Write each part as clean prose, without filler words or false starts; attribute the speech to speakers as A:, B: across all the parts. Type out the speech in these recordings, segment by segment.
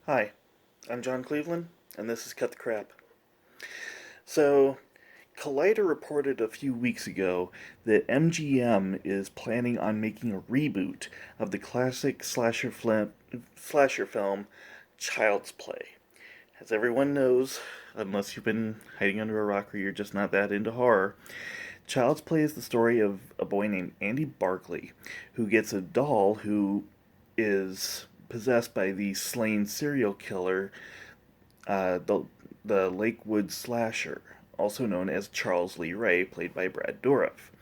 A: Hi, I'm John Cleveland, and this is Cut the Crap. So, Collider reported a few weeks ago that MGM is planning on making a reboot of the classic slasher film Child's Play. As everyone knows, unless you've been hiding under a rock or you're just not that into horror, Child's Play is the story of a boy named Andy Barkley who gets a doll who is possessed by the slain serial killer, the Lakewood slasher, also known as Charles Lee Ray, played by Brad Dourif.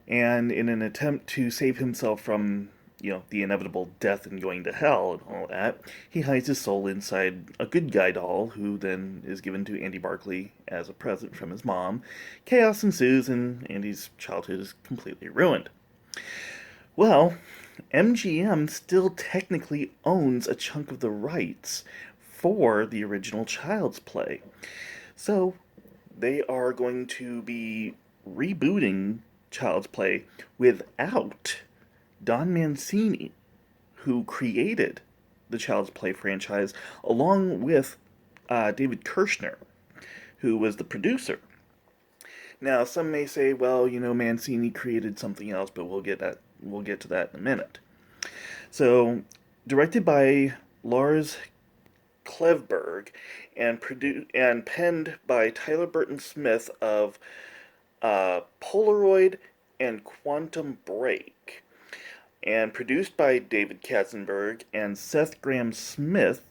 A: And in an attempt to save himself from, the inevitable death and going to hell and all that, he hides his soul inside a good guy doll, who then is given to Andy Barkley as a present from his mom. Chaos ensues, and Andy's childhood is completely ruined. Well, MGM still technically owns a chunk of the rights for the original Child's Play. So they are going to be rebooting Child's Play without Don Mancini, who created the Child's Play franchise, along with David Kirschner, who was the producer. Now, some may say, well, Mancini created something else, but we'll get to that in a minute. So, directed by Lars Klevberg and penned by Tyler Burton Smith of Polaroid and Quantum Break, and produced by David Katzenberg and Seth Grahame-Smith.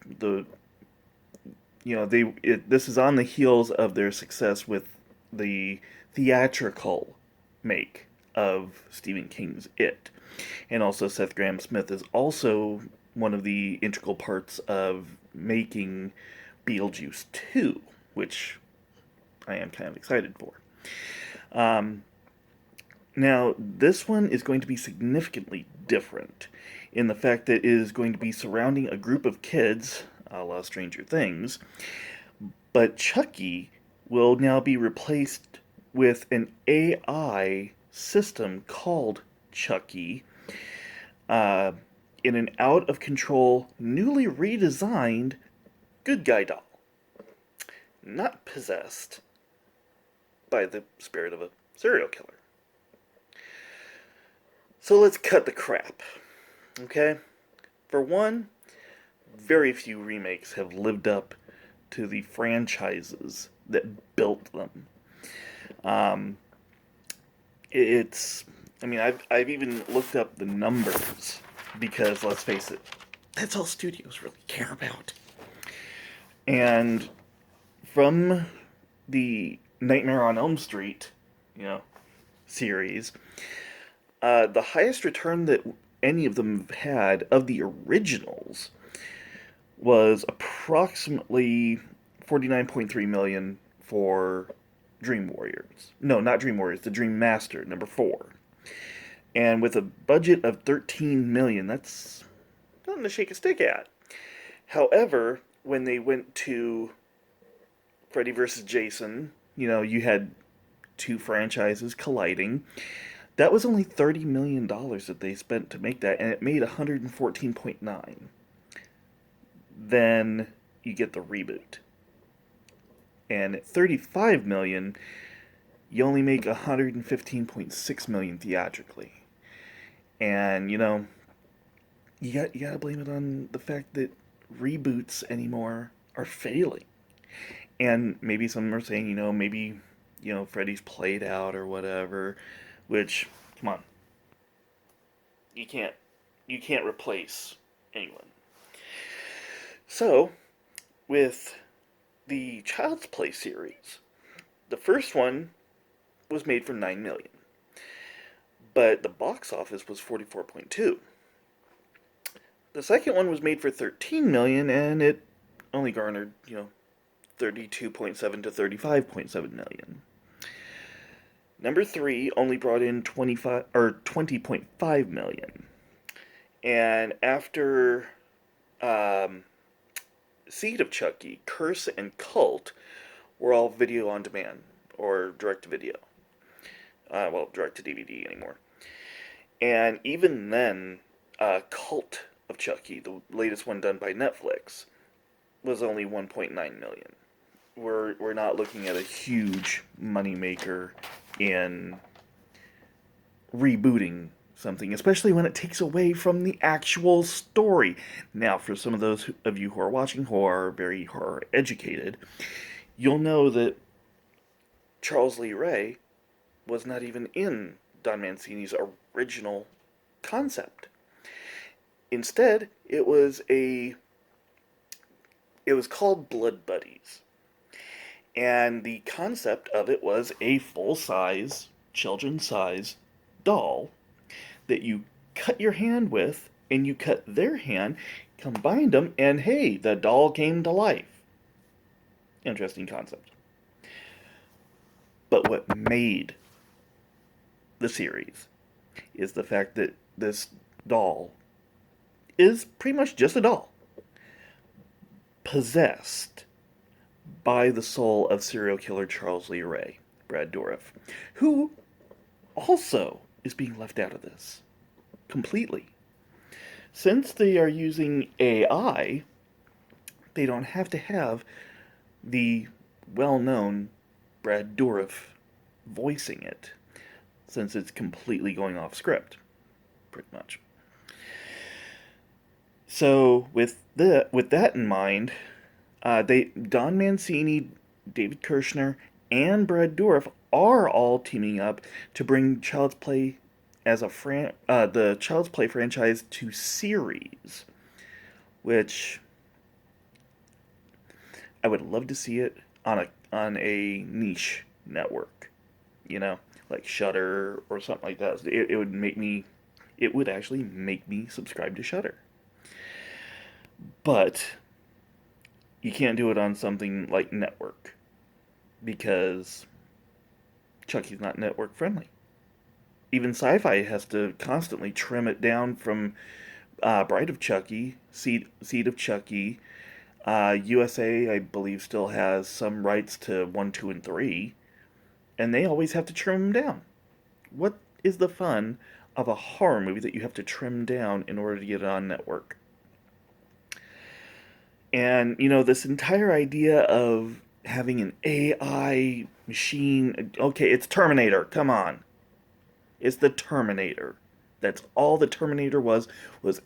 A: This is on the heels of their success with the theatrical make of Stephen King's It. And also Seth Grahame-Smith is also one of the integral parts of making Beetlejuice 2, which I am kind of excited for. Now, this one is going to be significantly different in the fact that it is going to be surrounding a group of kids, a la Stranger Things, but Chucky will now be replaced with an AI system called Chucky, in an out of control, newly redesigned good guy doll. Not possessed by the spirit of a serial killer. So let's cut the crap, okay? For one, very few remakes have lived up to the franchises that built them. Um, it's, I've even looked up the numbers because, let's face it, that's all studios really care about. And from the Nightmare on Elm Street, series, the highest return that any of them have had of the originals was approximately 49.3 million for Dream Warriors. No, not Dream Warriors, the Dream Master, number 4. And with a budget of 13 million, that's nothing to shake a stick at. However, when they went to Freddy vs. Jason, you had two franchises colliding. That was only $30 million that they spent to make that, and it made 114.9. Then you get the reboot. And at 35 million, you only make 115.6 million theatrically. And you gotta blame it on the fact that reboots anymore are failing. And maybe some are saying, maybe Freddy's played out or whatever, which, come on, you can't replace anyone. So, with the Child's Play series, the first one was made for 9 million, but the box office was 44.2. The second one was made for 13 million, and it only garnered 32.7 to 35.7 million. Number 3 only brought in 20.5 million. And after Seed of Chucky, Curse, and Cult were all video on demand or direct to video. Direct to DVD anymore. And even then, Cult of Chucky, the latest one done by Netflix, was only 1.9 million. We're not looking at a huge moneymaker in rebooting something, especially when it takes away from the actual story. Now, for some of those of you who are watching who are very horror educated, you'll know that Charles Lee Ray was not even in Don Mancini's original concept. Instead, it was called Blood Buddies. And the concept of it was a full size, children size doll that you cut your hand with, and you cut their hand, combined them, and hey, the doll came to life. Interesting concept. But what made the series is the fact that this doll is pretty much just a doll, possessed by the soul of serial killer Charles Lee Ray, Brad Dourif, who also is being left out of this completely. Since they are using AI, they don't have to have the well-known Brad Dourif voicing it, since it's completely going off script, pretty much. So with that in mind, Don Mancini, David Kirschner, and Brad Dourif are all teaming up to bring Child's Play the Child's Play franchise to series, which I would love to see it on a niche network, like Shudder or something like that. It would actually make me subscribe to Shudder. But you can't do it on something like network because Chucky's not network friendly. Even Sci-Fi has to constantly trim it down from Bride of Chucky, Seed of Chucky. USA, I believe, still has some rights to 1, 2, and 3, and they always have to trim them down. What is the fun of a horror movie that you have to trim down in order to get it on network? And, this entire idea of having an AI machine. Okay, it's Terminator. Come on. It's the Terminator. That's all the Terminator was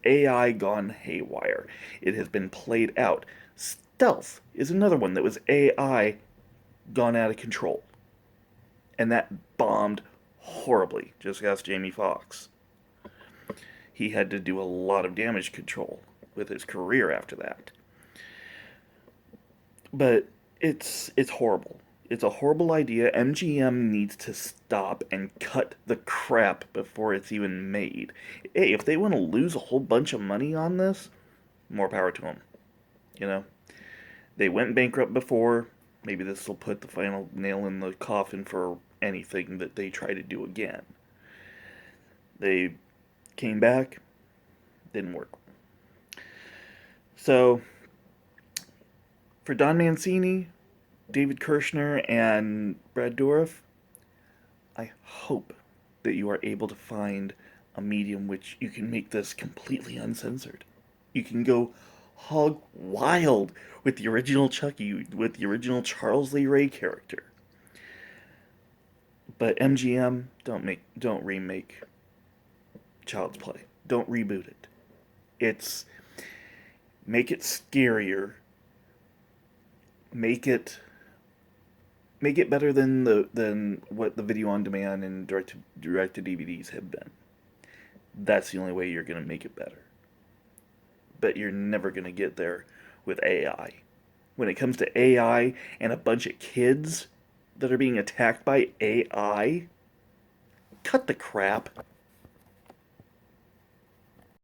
A: AI gone haywire. It has been played out. Stealth is another one that was AI gone out of control. And that bombed horribly. Just ask Jamie Foxx. He had to do a lot of damage control with his career after that. But it's horrible. It's a horrible idea. MGM needs to stop and cut the crap before it's even made. Hey, if they want to lose a whole bunch of money on this, more power to them. They went bankrupt before. Maybe this will put the final nail in the coffin for anything that they try to do again. They came back, didn't work. So, for Don Mancini, David Kirschner, and Brad Dourif, I hope that you are able to find a medium which you can make this completely uncensored. You can go hog wild with the original Chucky, with the original Charles Lee Ray character. But MGM, don't remake Child's Play. Don't reboot it. Make it scarier. Make it better than what the video on demand and direct to DVDs have been. That's the only way you're going to make it better. But you're never going to get there with AI. When it comes to AI and a bunch of kids that are being attacked by AI, cut the crap.